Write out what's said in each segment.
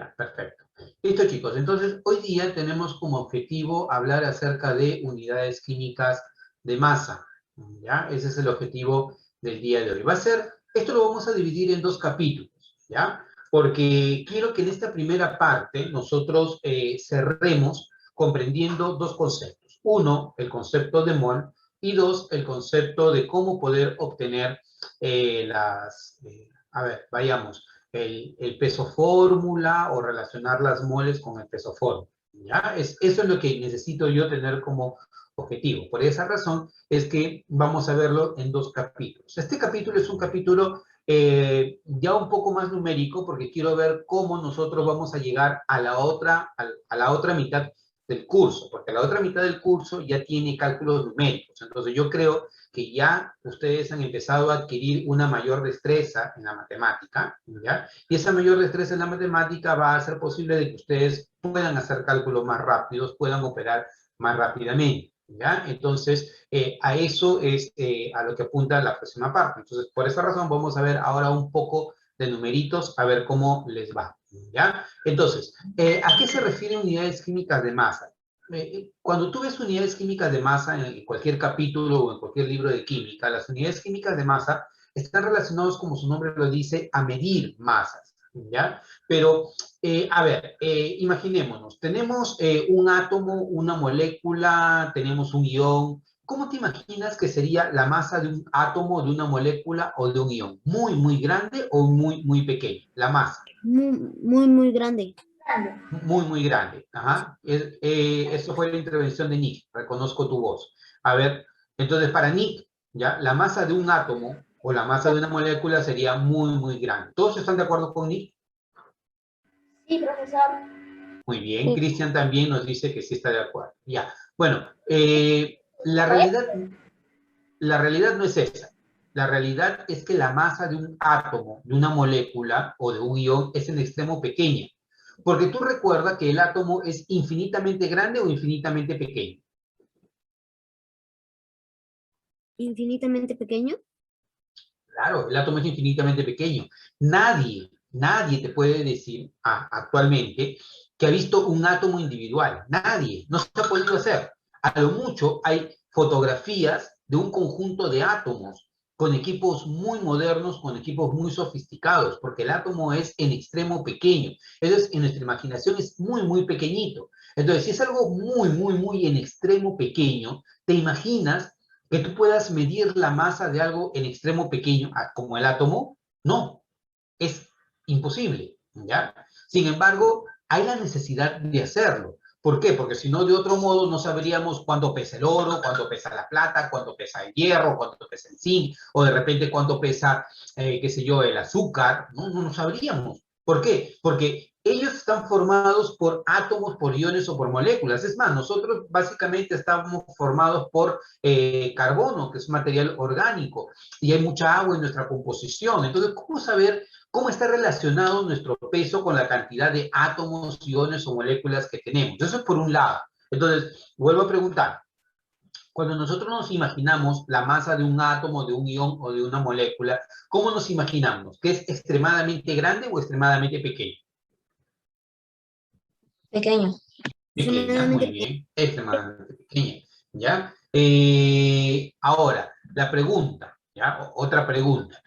Ya, perfecto. Listo, chicos. Entonces, hoy día tenemos como objetivo hablar acerca de unidades químicas de masa. ¿Ya? Ese es el objetivo del día de hoy. Esto lo vamos a dividir en dos capítulos, ¿ya? Porque quiero que en esta primera parte nosotros cerremos comprendiendo dos conceptos. Uno, el concepto de mol, y dos, el concepto de cómo poder obtener a ver, vayamos, el peso fórmula o relacionar las moles con el peso fórmula. ¿Ya? Eso es lo que necesito yo tener como objetivo. Por esa razón es que vamos a verlo en dos capítulos. Este capítulo es un capítulo ya un poco más numérico porque quiero ver cómo nosotros vamos a llegar a la otra mitad del curso, porque la otra mitad del curso ya tiene cálculos numéricos. Entonces yo creo que ya ustedes han empezado a adquirir una mayor destreza en la matemática, ¿ya? Y esa mayor destreza en la matemática va a hacer posible de que ustedes puedan hacer cálculos más rápidos, puedan operar más rápidamente, ¿ya? Entonces, a eso es a lo que apunta la próxima parte. Entonces, por esa razón vamos a ver ahora un poco de numeritos, a ver cómo les va, ¿ya? Entonces, ¿a qué se refieren unidades químicas de masa? Cuando tú ves unidades químicas de masa en cualquier capítulo o en cualquier libro de química, las unidades químicas de masa están relacionados, como su nombre lo dice, a medir masas, ¿ya? Pero, a ver, imaginémonos, tenemos un átomo, una molécula, tenemos un ion. ¿Cómo te imaginas que sería la masa de un átomo, de una molécula o de un ion? ¿Muy, muy grande o muy, muy pequeño? La masa. Muy, muy, muy grande. Muy, muy grande. Ajá. Eso fue la intervención de Nick. Reconozco tu voz. A ver, entonces para Nick, ¿ya? La masa de un átomo o la masa de una molécula sería muy, muy grande. ¿Todos están de acuerdo con Nick? Sí, profesor. Muy bien. Sí. Cristian también nos dice que sí está de acuerdo. Ya. Bueno, la realidad no es esa. La realidad es que la masa de un átomo, de una molécula o de un ion es en extremo pequeña. Porque tú recuerdas que el átomo es infinitamente grande o infinitamente pequeño. Infinitamente pequeño. Claro, el átomo es infinitamente pequeño. Nadie te puede decir actualmente que ha visto un átomo individual. Nadie. No se ha podido hacer. A lo mucho hay fotografías de un conjunto de átomos con equipos muy modernos, con equipos muy sofisticados, porque el átomo es en extremo pequeño. Entonces, en nuestra imaginación es muy, muy pequeñito. Entonces, si es algo muy, muy, muy en extremo pequeño, te imaginas que tú puedas medir la masa de algo en extremo pequeño, como el átomo. No, es imposible, ¿ya? Sin embargo, hay la necesidad de hacerlo. ¿Por qué? Porque si no, de otro modo, no sabríamos cuánto pesa el oro, cuánto pesa la plata, cuánto pesa el hierro, cuánto pesa el zinc, o de repente cuánto pesa, qué sé yo, el azúcar. No sabríamos. ¿Por qué? Porque ellos están formados por átomos, por iones o por moléculas. Es más, nosotros básicamente estamos formados por carbono, que es material orgánico, y hay mucha agua en nuestra composición. Entonces, ¿cómo saber cómo está relacionado nuestro peso con la cantidad de átomos, iones o moléculas que tenemos? Eso es por un lado. Entonces, vuelvo a preguntar. Cuando nosotros nos imaginamos la masa de un átomo, de un ion o de una molécula, ¿cómo nos imaginamos? ¿Que es extremadamente grande o extremadamente pequeño? Pequeño. Pequeña, muy bien, extremadamente pequeña, ¿ya? Ahora, la pregunta, ¿ya? Otra pregunta.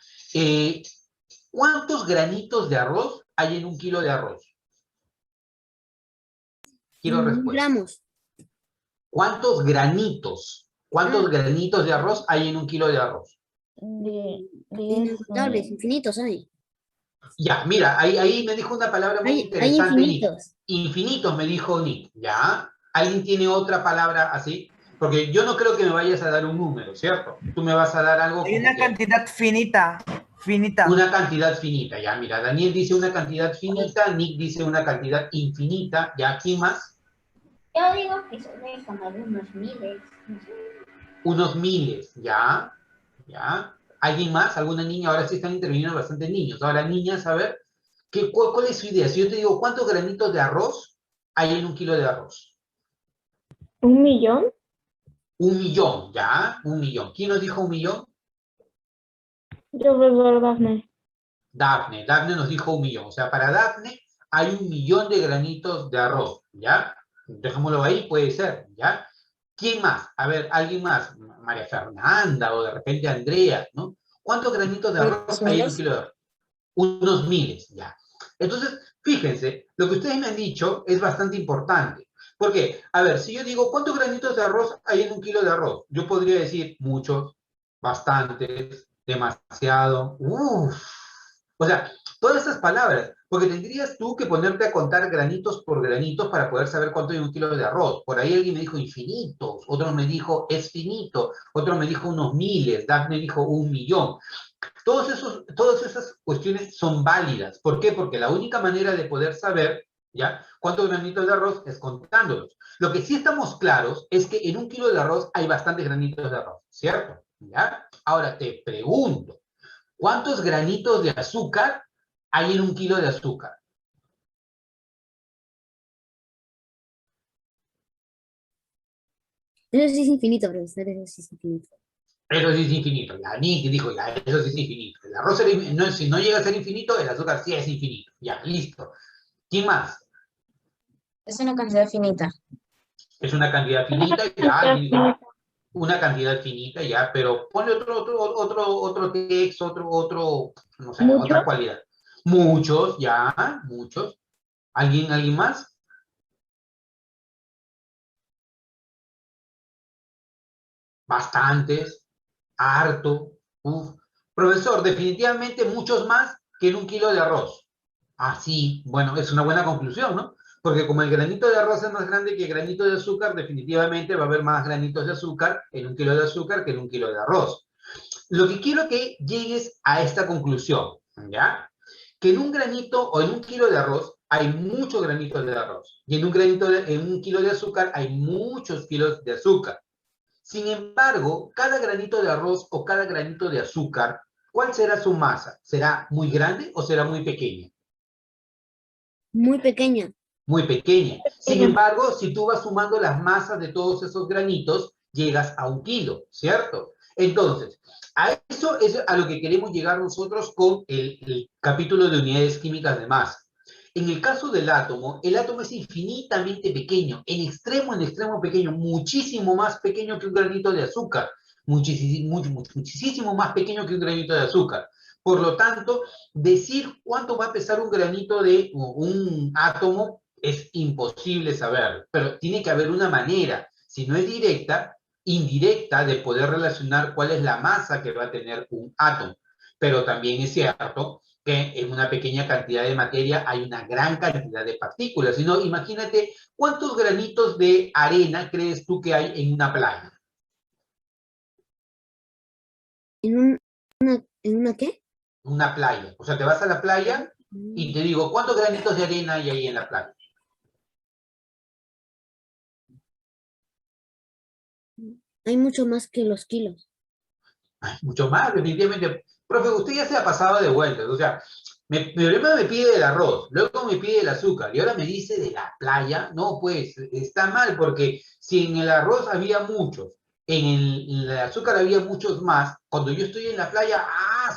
¿Cuántos granitos de arroz hay en un kilo de arroz? Quiero respuesta. Gramos. ¿Cuántos granitos de arroz hay en un kilo de arroz? Incontables, infinitos hay. Ya, mira, ahí me dijo una palabra muy Hay interesante, Nick. infinitos. Infinitos, me dijo Nick, ¿ya? ¿Alguien tiene otra palabra así? Porque yo no creo que me vayas a dar un número, ¿cierto? Tú me vas a dar algo Hay como una que cantidad finita. una cantidad finita, ya, mira, Daniel dice una cantidad finita, Nick dice una cantidad infinita, ¿ya? ¿Quién más? Yo digo que son como unos miles. Unos miles, ¿ya? ¿Ya? ¿Alguien más? ¿Alguna niña? Ahora sí están interviniendo bastantes niños. Ahora, niñas, a ver, ¿cuál es su idea? Si yo te digo, ¿cuántos granitos de arroz hay en un kilo de arroz? 1.000.000. 1.000.000, ¿ya? 1.000.000. ¿Quién nos dijo 1.000.000? Yo, profesor Dafne. Dafne nos dijo 1.000.000. O sea, para Dafne hay 1.000.000 de granitos de arroz, ¿ya? Dejémoslo ahí, puede ser, ¿ya? ¿Quién más? A ver, alguien más. María Fernanda o de repente Andrea, ¿no? ¿Cuántos granitos de arroz hay en un kilo de arroz? Unos miles, ya. Entonces, fíjense, lo que ustedes me han dicho es bastante importante. ¿Por qué? A ver, si yo digo, ¿cuántos granitos de arroz hay en un kilo de arroz? Yo podría decir muchos, bastantes, demasiado, uff. O sea, todas esas palabras, porque tendrías tú que ponerte a contar granitos por granitos para poder saber cuánto hay en un kilo de arroz. Por ahí alguien me dijo infinitos, otro me dijo es finito, otro me dijo unos miles, Daphne dijo 1.000.000. Todas esas cuestiones son válidas. ¿Por qué? Porque la única manera de poder saber, ¿ya?, cuántos granitos de arroz es contándolos. Lo que sí estamos claros es que en un kilo de arroz hay bastantes granitos de arroz, ¿cierto? ¿Ya? Ahora te pregunto, ¿cuántos granitos de azúcar hay en un kilo de azúcar? Eso sí es infinito, profesor, eso sí es infinito. Eso sí es infinito. Ya, Nick dijo, ya, eso sí es infinito. El arroz, no, si no llega a ser infinito, el azúcar sí es infinito. Ya, listo. ¿Quién más? Es una cantidad finita. Es una cantidad finita, ya, una cantidad finita, ya, pero ponle otro texto, no sé, ¿Mucho? otra cualidad. Muchos, ya, muchos. ¿Alguien más? Bastantes, harto, uf. Profesor, definitivamente muchos más que en un kilo de arroz. Ah, sí, bueno, es una buena conclusión, ¿no? Porque como el granito de arroz es más grande que el granito de azúcar, definitivamente va a haber más granitos de azúcar en un kilo de azúcar que en un kilo de arroz. Lo que quiero que llegues a esta conclusión, ¿ya? Que en un granito o en un kilo de arroz hay muchos granitos de arroz. Y en un kilo de azúcar hay muchos kilos de azúcar. Sin embargo, cada granito de arroz o cada granito de azúcar, ¿cuál será su masa? ¿Será muy grande o será muy pequeña? Muy pequeña. Muy pequeña. Sin embargo, si tú vas sumando las masas de todos esos granitos, llegas a 1 kilo, ¿cierto? Entonces, a eso es a lo que queremos llegar nosotros con el capítulo de unidades químicas de masa. En el caso del átomo, el átomo es infinitamente pequeño, en extremo pequeño, muchísimo más pequeño que un granito de azúcar, muchísimo más pequeño que un granito de azúcar. Por lo tanto, decir cuánto va a pesar un granito de un átomo es imposible saberlo, pero tiene que haber una manera, si no es directa, indirecta, de poder relacionar cuál es la masa que va a tener un átomo. Pero también es cierto que en una pequeña cantidad de materia hay una gran cantidad de partículas. Si no, imagínate cuántos granitos de arena crees tú que hay en una playa. ¿En una qué? Una playa. O sea, te vas a la playa y te digo, ¿cuántos granitos de arena hay ahí en la playa? Hay mucho más que los kilos. Ay, mucho más, definitivamente. Profe, usted ya se ha pasado de vueltas. O sea, primero me pide el arroz, luego me pide el azúcar y ahora me dice de la playa. No, pues está mal porque si en el arroz había muchos, en el azúcar había muchos más, cuando yo estoy en la playa,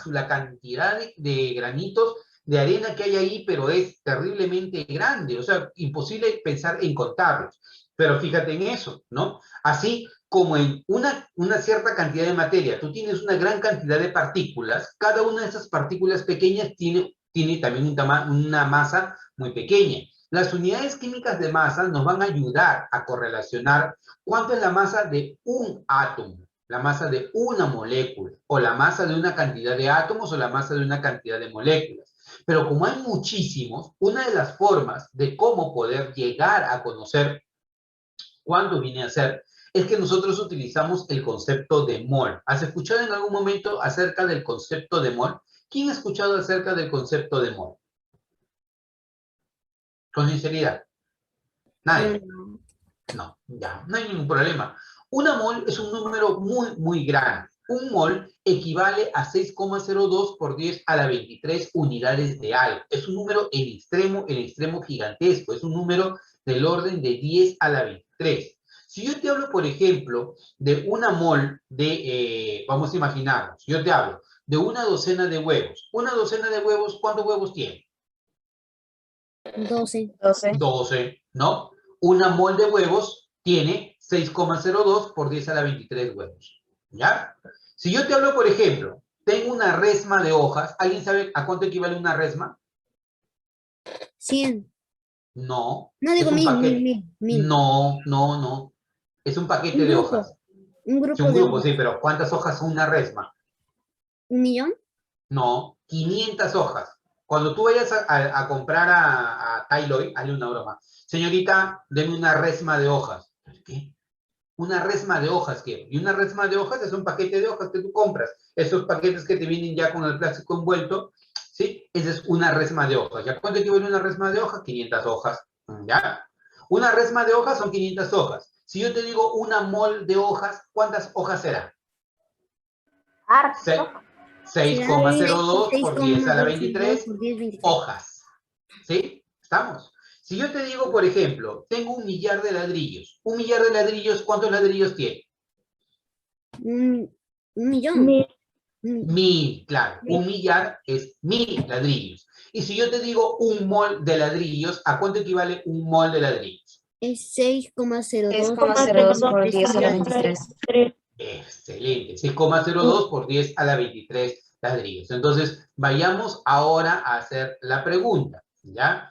la cantidad de granitos de arena que hay ahí, pero es terriblemente grande. O sea, imposible pensar en contarlos. Pero fíjate en eso, ¿no? Así como en una cierta cantidad de materia, tú tienes una gran cantidad de partículas, cada una de esas partículas pequeñas tiene también una masa muy pequeña. Las unidades químicas de masa nos van a ayudar a correlacionar cuánto es la masa de un átomo, la masa de una molécula, o la masa de una cantidad de átomos, o la masa de una cantidad de moléculas. Pero como hay muchísimos, una de las formas de cómo poder llegar a conocer cuánto viene a ser es que nosotros utilizamos el concepto de mol. ¿Has escuchado en algún momento acerca del concepto de mol? ¿Quién ha escuchado acerca del concepto de mol? Con sinceridad. Nadie. No, ya, no hay ningún problema. Una mol es un número muy grande. Un mol equivale a 6,02 por 10 a la 23 unidades de algo. Es un número en extremo gigantesco. Es un número del orden de 10 a la 23. Si yo te hablo, por ejemplo, de una mol de, vamos a imaginarnos, yo te hablo de una docena de huevos. Una docena de huevos, ¿cuántos huevos tiene? 12. 12. 12, ¿no? Una mol de huevos tiene 6,02 por 10 a la 23 huevos, ¿ya? Si yo te hablo, por ejemplo, tengo una resma de hojas, ¿alguien sabe a cuánto equivale una resma? 100. No, No, es digo un 1000, paquete. 1000. No. Es un paquete Un de grupo. hojas. Un Sí, grupo un de grupo, hojas. sí, pero ¿cuántas hojas son una resma? 1.000.000. No, 500 hojas. Cuando tú vayas a comprar a Tyloy, hazle una broma. Señorita, deme una resma de hojas. ¿Qué? Una resma de hojas quiero. Y una resma de hojas es un paquete de hojas que tú compras. Esos paquetes que te vienen ya con el plástico envuelto, ¿sí? Esa es una resma de hojas. ¿Ya cuánto equivale una resma de hojas? 500 hojas. ¿Ya? Una resma de hojas son 500 hojas. Si yo te digo una mol de hojas, ¿cuántas hojas será? Harto. 6,02 por 10 a la 6,02 23 por 10, 23. hojas. ¿Sí? ¿Estamos? Si yo te digo, por ejemplo, tengo 1.000.000 de ladrillos. 1.000.000 de ladrillos, ¿cuántos ladrillos tiene? Un millón. 1.000, claro. 1.000.000 es 1.000 ladrillos. Y si yo te digo un mol de ladrillos, ¿a cuánto equivale un mol de ladrillos? Es 6,02 6,02 por 10 a la 23. Excelente. 6,02 por 10 a la 23 ladrillos. Entonces, vayamos ahora a hacer la pregunta, ¿ya?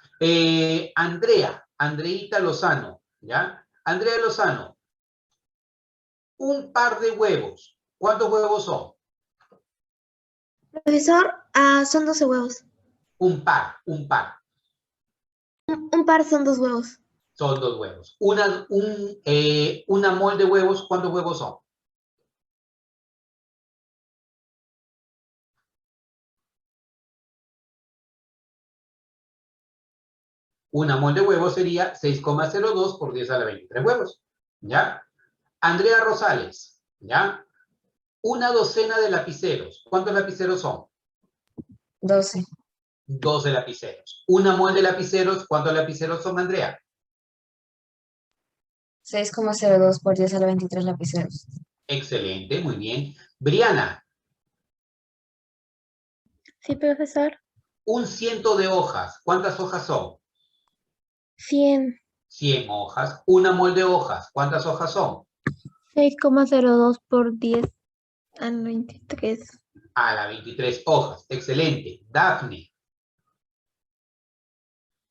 Andreita Lozano, ¿ya? Andrea Lozano, un par de huevos. ¿Cuántos huevos son? Profesor, son 12 huevos. Un par. Un par son 2 huevos. Son 2 huevos. Una mol de huevos, ¿cuántos huevos son? Una mol de huevos sería 6,02 por 10 a la 23 huevos, ¿ya? Andrea Rosales, ¿ya? Una docena de lapiceros. ¿Cuántos lapiceros son? 12. 12 lapiceros. Una mol de lapiceros. ¿Cuántos lapiceros son, Andrea? 6,02 por 10 a la 23 lapiceros. Excelente, muy bien. Briana, Sí, profesor. un ciento de hojas. ¿Cuántas hojas son? 100. 100 hojas. Una mol de hojas. ¿Cuántas hojas son? 6,02 por 10 a la 23. A la 23 hojas. Excelente. Dafne,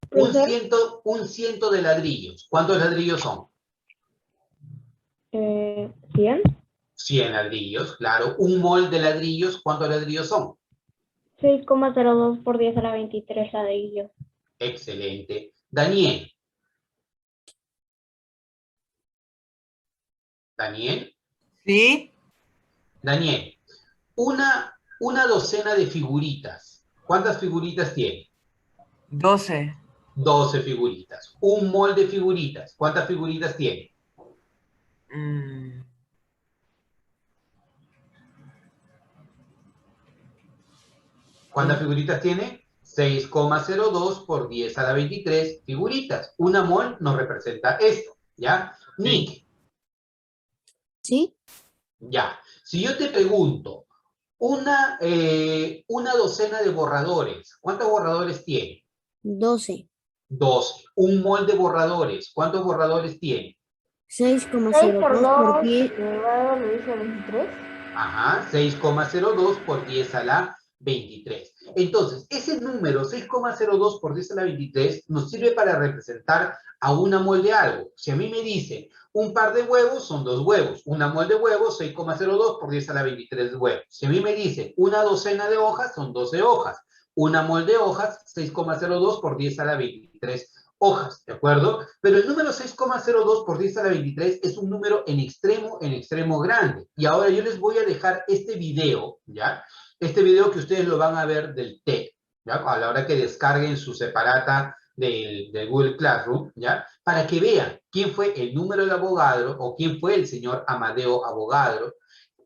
Profesor. un ciento de ladrillos. ¿Cuántos ladrillos son? 100. 100 ladrillos, claro. Un mol de ladrillos. ¿Cuántos ladrillos son? 6,02 por 10 a la 23 ladrillos. Excelente. Daniel. Sí, Daniel, una docena de figuritas. ¿Cuántas figuritas tiene? 12. 12 figuritas. Un mol de figuritas. ¿Cuántas figuritas tiene? Mm, ¿Cuántas figuritas tiene? 6,02 por 10 a la 23 figuritas. Una mol nos representa esto, ¿ya? Nick, ¿Sí? ya. Si yo te pregunto, una docena de borradores, ¿cuántos borradores tiene? 12. 12. Un mol de borradores, ¿cuántos borradores tiene? 6,02 por 10. Elevado lo dice 23. Ajá, 6,02 por 10 a la 23. Entonces, ese número 6,02 por 10 a la 23 nos sirve para representar a una mol de algo. Si a mí me dicen un par de huevos, son 2 huevos. Una mol de huevos, 6,02 por 10 a la 23 huevos. Si a mí me dicen una docena de hojas, son 12 hojas. Una mol de hojas, 6,02 por 10 a la 23 hojas, ¿de acuerdo? Pero el número 6,02 por 10 a la 23 es un número en extremo grande. Y ahora yo les voy a dejar este video, ¿ya? Este video que ustedes lo van a ver del TED, ¿ya? A la hora que descarguen su separata del Google Classroom, ¿ya? Para que vean quién fue el número de Avogadro o quién fue el señor Amadeo Avogadro,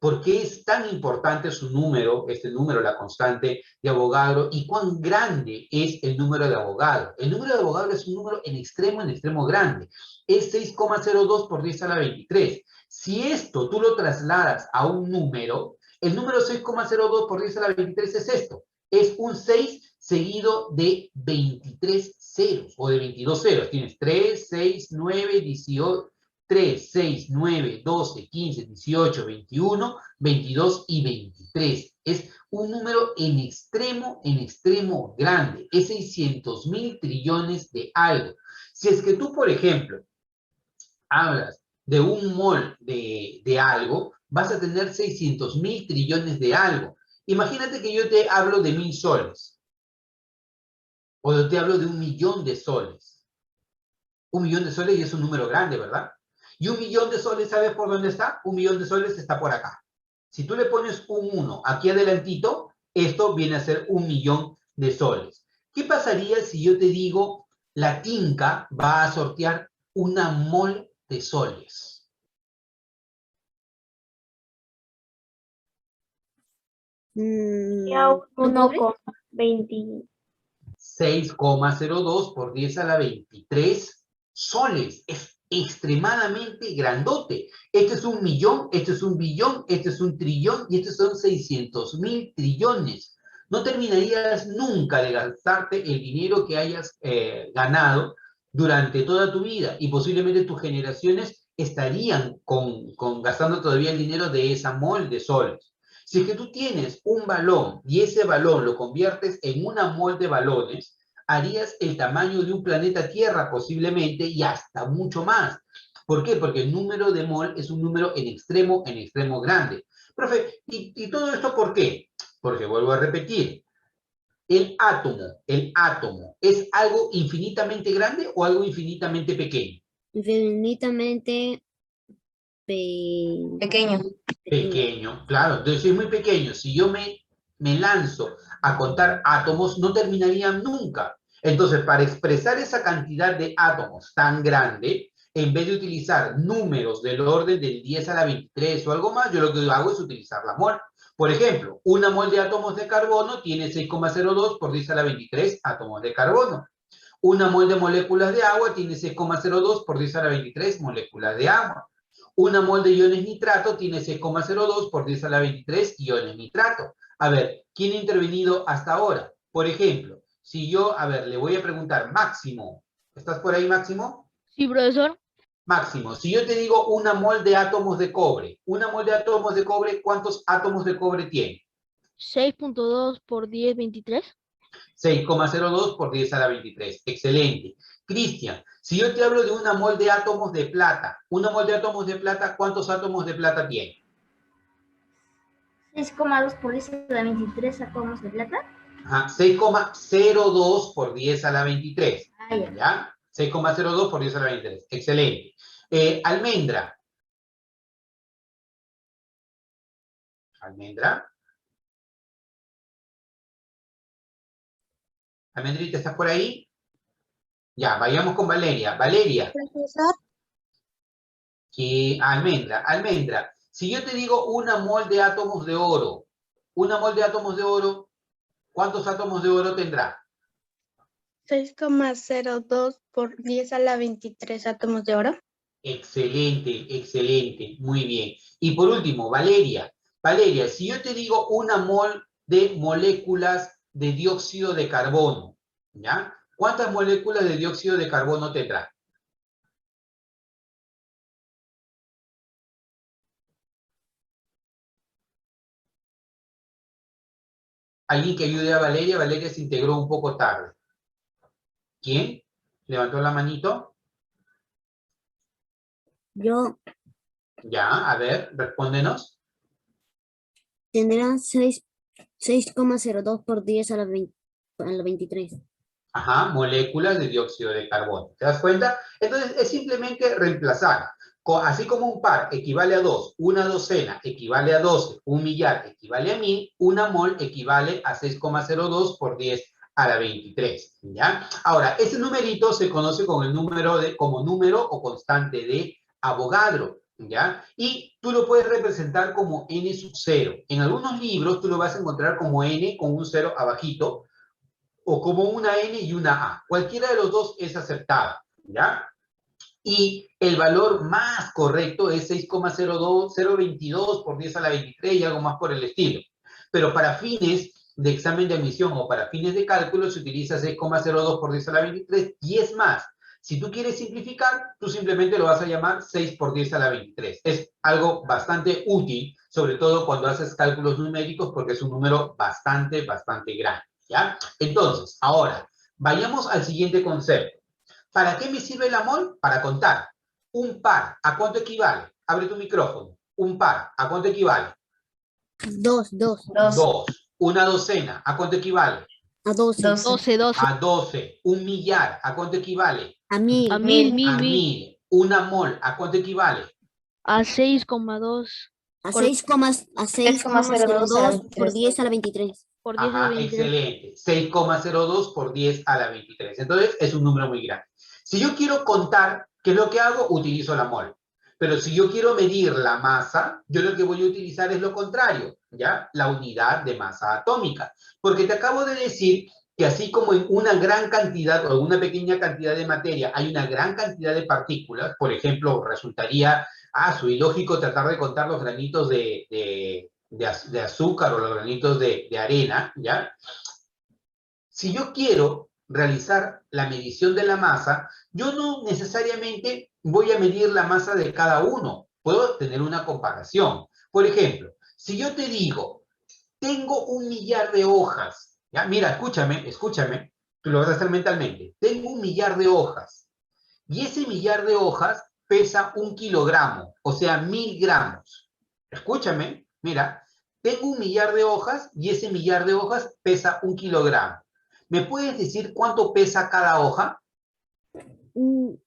por qué es tan importante su número, este número, la constante de Avogadro, y cuán grande es el número de Avogadro. El número de Avogadro es un número en extremo grande. Es 6,02 por 10 a la 23. Si esto tú lo trasladas a un número, el número 6,02 por 10 a la 23 es esto. Es un 6 seguido de 23 ceros o de 22 ceros. Tienes 3, 6, 9, 18, 3, 6, 9, 12, 15, 18, 21, 22 y 23. Es un número en extremo grande. Es 600.000 trillones de algo. Si es que tú, por ejemplo, hablas de un mol de algo, vas a tener 600.000 trillones de algo. Imagínate que yo te hablo de 1.000 soles. O yo te hablo de 1.000.000 de soles. 1.000.000 de soles y es un número grande, ¿verdad? Y 1.000.000 de soles, ¿sabes por dónde está? 1.000.000 de soles está por acá. Si tú le pones un 1 aquí adelantito, esto viene a ser 1.000.000 de soles. ¿Qué pasaría si yo te digo, la Tinca va a sortear una mol de soles? Ya ¿tú uno cobres? con 20. 6,02 por 10 a la 23 soles. Es extremadamente grandote. Este es 1.000.000, este es 1.000.000.000, este es 1.000.000.000.000 y estos son 600.000 trillones. No terminarías nunca de gastarte el dinero que hayas ganado durante toda tu vida y posiblemente tus generaciones estarían gastando todavía el dinero de esa mol de soles. Si es que tú tienes un balón y ese balón lo conviertes en una mol de balones, harías el tamaño de un planeta Tierra posiblemente y hasta mucho más. ¿Por qué? Porque el número de mol es un número en extremo grande. Profe, ¿y todo esto por qué? Porque vuelvo a repetir, el átomo, ¿es algo infinitamente grande o algo infinitamente pequeño? Infinitamente Pequeño. Pequeño, claro, entonces es muy pequeño. Si yo me lanzo a contar átomos, no terminarían nunca. Entonces, para expresar esa cantidad de átomos tan grande, en vez de utilizar números del orden del 10 a la 23 o algo más, yo lo que hago es utilizar la mol. Por ejemplo, una mol de átomos de carbono tiene 6,02 por 10 a la 23 átomos de carbono. Una mol de moléculas de agua tiene 6,02 por 10 a la 23 moléculas de agua. Una mol de iones nitrato tiene 6,02 por 10 a la 23 iones nitrato. A ver, ¿quién ha intervenido hasta ahora? Por ejemplo, si yo, a ver, le voy a preguntar, Máximo, ¿estás por ahí, Máximo? Sí, profesor. Máximo, si yo te digo una mol de átomos de cobre, una mol de átomos de cobre, ¿cuántos átomos de cobre tiene? 6.2 por 10, 23. 6,02 por 10 a la 23. Excelente. Cristian, si yo te hablo de una mol de átomos de plata, una mol de átomos de plata, ¿cuántos átomos de plata tiene? 6,2 por 10 a la 23 átomos de plata. Ajá, 6,02 por 10 a la 23. Ah, ya. ¿Ya? 6,02 por 10 a la 23. Excelente. Almendra. Almendra. Almendrita, ¿estás por ahí? Ya, vayamos con Valeria. Valeria. Profesor. Almendra. Si yo te digo una mol de átomos de oro, una mol de átomos de oro, ¿cuántos átomos de oro tendrá? 6,02 por 10 a la 23 átomos de oro. Excelente, excelente, muy bien. Y por último, Valeria. Valeria, si yo te digo una mol de moléculas de dióxido de carbono, ¿ya? ¿Cuántas moléculas de dióxido de carbono tendrá? ¿Alguien que ayude a Valeria? Valeria se integró un poco tarde. ¿Quién? ¿Levantó la manito? Yo Ya, a ver, respóndenos. tendrán 6,02 por 10 a la 23. Ajá, moléculas de dióxido de carbono. ¿Te das cuenta? Entonces, es simplemente reemplazar. Así como un par equivale a 2, una docena equivale a 12, un millar equivale a 1.000, una mol equivale a 6,02 por 10 a la 23, ¿ya? Ahora, ese numerito se conoce con el como número o constante de Avogadro, ¿ya? Y tú lo puedes representar como n sub 0. En algunos libros tú lo vas a encontrar como n con un 0 abajito, o como una N y una A. Cualquiera de los dos es aceptada, ¿ya? Y el valor más correcto es 6,022 por 10 a la 23 y algo más por el estilo. Pero para fines de examen de admisión o para fines de cálculo se utiliza 6,02 por 10 a la 23 y es más. Si tú quieres simplificar, tú simplemente lo vas a llamar 6 por 10 a la 23. Es algo bastante útil, sobre todo cuando haces cálculos numéricos, porque es un número bastante grande, ¿ya? Entonces, ahora, vayamos al siguiente concepto. ¿Para qué me sirve la mol? Para contar. Un par, ¿a cuánto equivale? Abre tu micrófono. Un par, ¿a cuánto equivale? 2. 2. Una docena, ¿a cuánto equivale? A 12. 12. A 12. Un millar, ¿a cuánto equivale? A 1000. A 1000. A 1000. Una mol, ¿a cuánto equivale? A 6,2 A por- 6,02 por 10 a la 23. por 10 a la Ajá, 23. excelente. 6,02 por 10 a la 23. Entonces, es un número muy grande. Si yo quiero contar, ¿qué es lo que hago? Utilizo la mol. Pero si yo quiero medir la masa, yo lo que voy a utilizar es lo contrario, ¿ya? La unidad de masa atómica. Porque te acabo de decir que así como en una gran cantidad o en una pequeña cantidad de materia hay una gran cantidad de partículas, por ejemplo, resultaría ilógico tratar de contar los granitos de azúcar o los granitos de arena, ¿ya? Si yo quiero realizar la medición de la masa, yo no necesariamente voy a medir la masa de cada uno. Puedo tener una comparación. Por ejemplo, si yo te digo, tengo 1 millar de hojas, ¿ya? Mira, escúchame, tú lo vas a hacer mentalmente. Tengo 1 millar de hojas y ese millar de hojas pesa 1 kilogramo, o sea, 1000 gramos. Escúchame, mira, tengo 1 millar de hojas y ese millar de hojas pesa 1 kilogramo. ¿Me puedes decir cuánto pesa cada hoja? ¿Un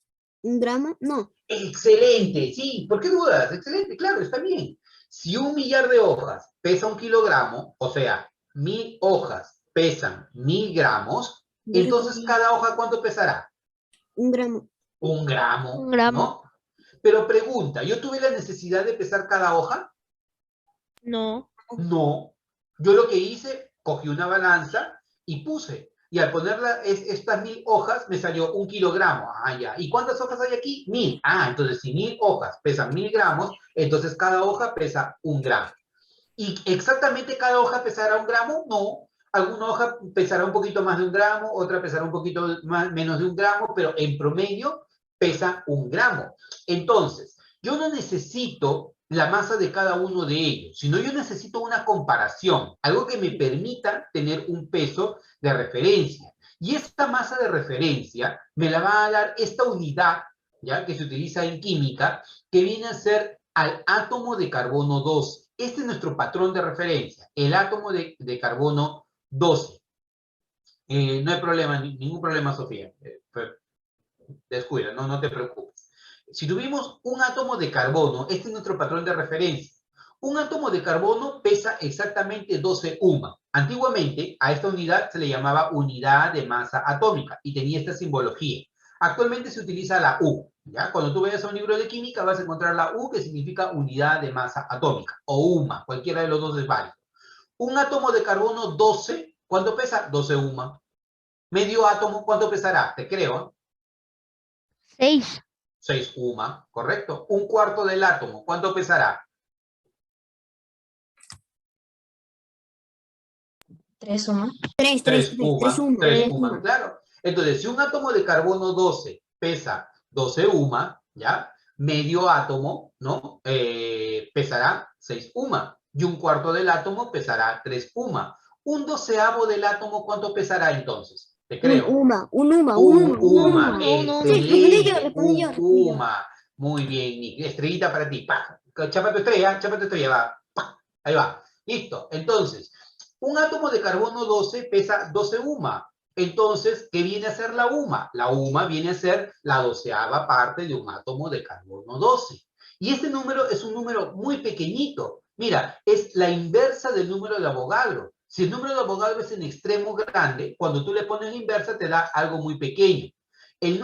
gramo? No. Excelente, sí, ¿por qué dudas? Excelente, claro, está bien. Si 1 millar de hojas pesa 1 kilogramo, o sea, 1000 hojas pesan 1000 gramos, Yo entonces recogí cada hoja ¿cuánto pesará? 1 gramo. 1 gramo, 1 gramo. ¿no? Pero pregunta, ¿yo tuve la necesidad de pesar cada hoja? No. No. Yo lo que hice, cogí una balanza y puse. Y al ponerla estas 1000 hojas, me salió 1 kilogramo. Ah, ya. ¿Y cuántas hojas hay aquí? 1000. Ah, entonces si 1000 hojas pesan 1000 gramos, entonces cada hoja pesa 1 gramo. ¿Y exactamente cada hoja pesará 1 gramo? No. Alguna hoja pesará un poquito más de 1 gramo, otra pesará un poquito menos de 1 gramo, pero en promedio pesa 1 gramo. Entonces, yo no necesito la masa de cada uno de ellos, sino yo necesito una comparación, algo que me permita tener un peso de referencia. Y esta masa de referencia me la va a dar esta unidad, ¿ya? Que se utiliza en química, que viene a ser al átomo de carbono 12. Este es nuestro patrón de referencia, el átomo de carbono 12. No hay problema, ningún problema, Sofía. Descuida, no te preocupes. Si tuvimos un átomo de carbono, este es nuestro patrón de referencia. Un átomo de carbono pesa exactamente 12 UMA. Antiguamente, a esta unidad se le llamaba unidad de masa atómica y tenía esta simbología. Actualmente se utiliza la U. ¿Ya? Cuando tú vayas a un libro de química vas a encontrar la U, que significa unidad de masa atómica, o UMA, cualquiera de los dos es válido. Un átomo de carbono 12, ¿cuánto pesa? 12 UMA. Medio átomo, ¿cuánto pesará? Te creo. 6. 6 UMA, ¿correcto? Un cuarto del átomo, ¿cuánto pesará? 3 UMA. 3 UMA. 3 UMA, claro. Entonces, si un átomo de carbono 12 pesa 12 UMA, ¿ya? Medio átomo, ¿no? Pesará 6 UMA. Y un cuarto del átomo pesará 3 UMA. Un doceavo del átomo, ¿cuánto pesará entonces? Te creo. Un UMA. Un UMA, excelente. Respondí yo. Un UMA. Muy bien, Nick. Estrellita para ti. ¡Pah! Chapa tu estrella, va. ¡Pah! Ahí va. Listo. Entonces, un átomo de carbono 12 pesa 12 UMA. Entonces, ¿qué viene a ser la UMA? La UMA viene a ser la 12ª parte de un átomo de carbono 12. Y este número es un número muy pequeñito. Mira, es la inversa del número de Avogadro. Si el número de Avogadro es en extremo grande, cuando tú le pones la inversa te da algo muy pequeño. El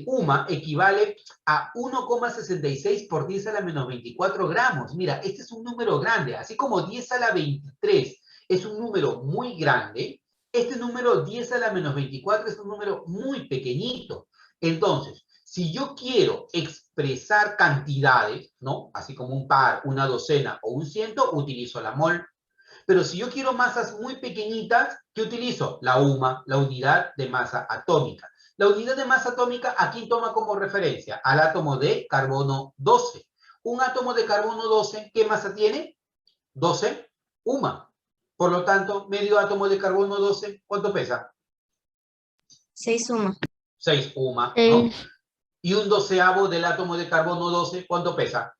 UMA, equivale a 1,66 por 10 a la menos 24 gramos. Mira, este es un número grande. Así como 10 a la 23 es un número muy grande, este número 10 a la menos 24 es un número muy pequeñito. Entonces, si yo quiero expresar cantidades, ¿no? Así como un par, una docena o un ciento, utilizo la mol. Pero si yo quiero masas muy pequeñitas, ¿qué utilizo? La UMA, la unidad de masa atómica. La unidad de masa atómica aquí toma como referencia al átomo de carbono 12. Un átomo de carbono 12, ¿qué masa tiene? 12 UMA. Por lo tanto, medio átomo de carbono 12, ¿cuánto pesa? 6 UMA. 6 UMA, ¿no? 6. Y un doceavo del átomo de carbono 12, ¿cuánto pesa?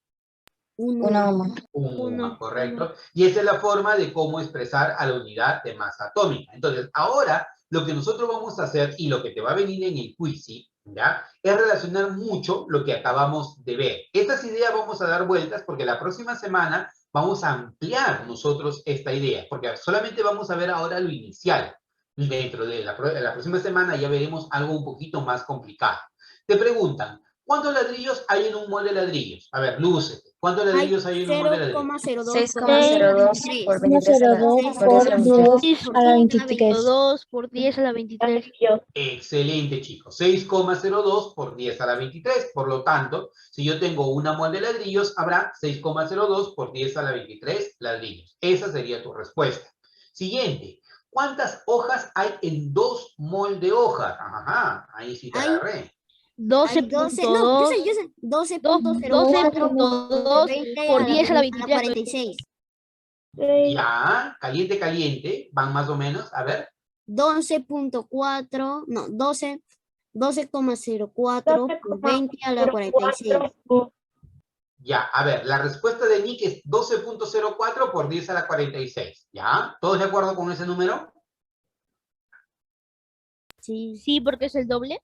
1 1 UMA. Un Uno. UMA, correcto. Y esa es la forma de cómo expresar a la unidad de masa atómica. Entonces, ahora lo que nosotros vamos a hacer y lo que te va a venir en el quiz, ¿ya? Es relacionar mucho lo que acabamos de ver. Estas ideas vamos a dar vueltas porque la próxima semana vamos a ampliar nosotros esta idea, porque solamente vamos a ver ahora lo inicial. Dentro de la próxima semana ya veremos algo un poquito más complicado. Te preguntan, ¿cuántos ladrillos hay en un molde de ladrillos? A ver, lúcete. ¿Cuántos ladrillos hay en un molde de ladrillos? 6,02 por 23 a la, por 10 a la 23. 6 a la 23. 2 por 10 a la 23. Excelente, chicos. 6,02 por 10 a la 23. Por lo tanto, si yo tengo una mol de ladrillos, habrá 6,02 por 10 a la 23 ladrillos. Esa sería tu respuesta. Siguiente. ¿Cuántas hojas hay en 2 mol de hojas? Ajá, ahí sí te agarré. 12.2. yo sé, 12.2 por 10 a la 23. 46. Ya, caliente, caliente. Van más o menos, a ver. 12.4, no, 12,04 por 20 a la 46. Ya, a ver, la respuesta de Nick es 12.04 por 10 a la 46. ¿Ya? ¿Todos de acuerdo con ese número? Sí. Sí, porque es el doble.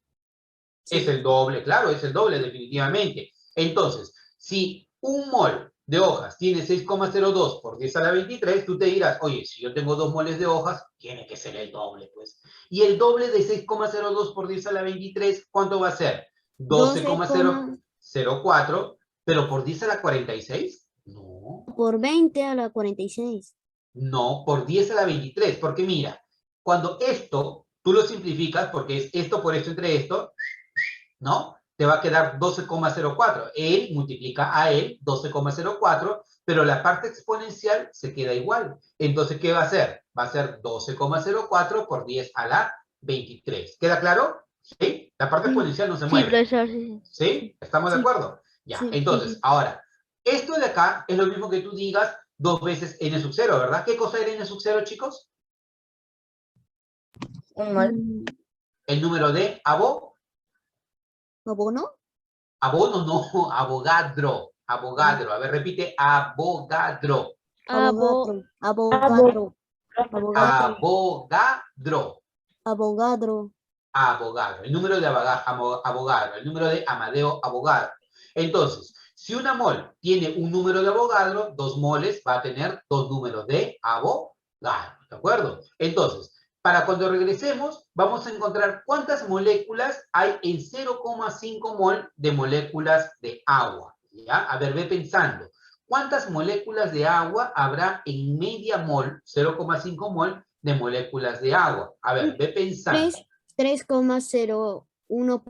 Es el doble, claro, es el doble definitivamente. Entonces, si un mol de hojas tiene 6,02 por 10 a la 23, tú te dirás, oye, si yo tengo 2 moles de hojas, tiene que ser el doble, pues. Y el doble de 6,02 por 10 a la 23, ¿cuánto va a ser? 12,04, pero por 10 a la 46, no. Por 20 a la 46. No, por 10 a la 23, porque mira, cuando esto, tú lo simplificas, porque es esto por esto entre esto, ¿no? Te va a quedar 12,04. Él multiplica a él 12,04, pero la parte exponencial se queda igual. Entonces, ¿qué va a hacer? Va a ser 12,04 por 10 a la 23. ¿Queda claro? ¿Sí? La parte exponencial no se Sí, mueve. profesor, sí. ¿Sí? ¿Estamos de acuerdo? Ya, Sí. entonces, ahora, esto de acá es lo mismo que tú digas 2 veces n sub 0, ¿verdad? ¿Qué cosa era n sub 0, chicos? Un mol. El número de ¿Abono? abono, no, abogadro. Abogadro. A ver, repite, abogadro. Abogadro. Abogadro. Abogado. El número de Avogadro. El número de Amadeo Avogadro. Entonces, si una mol tiene un número de Avogadro, 2 moles va a tener 2 números de Avogadro. ¿De acuerdo? Entonces, para cuando regresemos, vamos a encontrar cuántas moléculas hay en 0,5 mol de moléculas de agua. ¿Ya? A ver, ve pensando. ¿Cuántas moléculas de agua habrá en media mol, 0,5 mol, de moléculas de agua? A ver, ve pensando. 3,01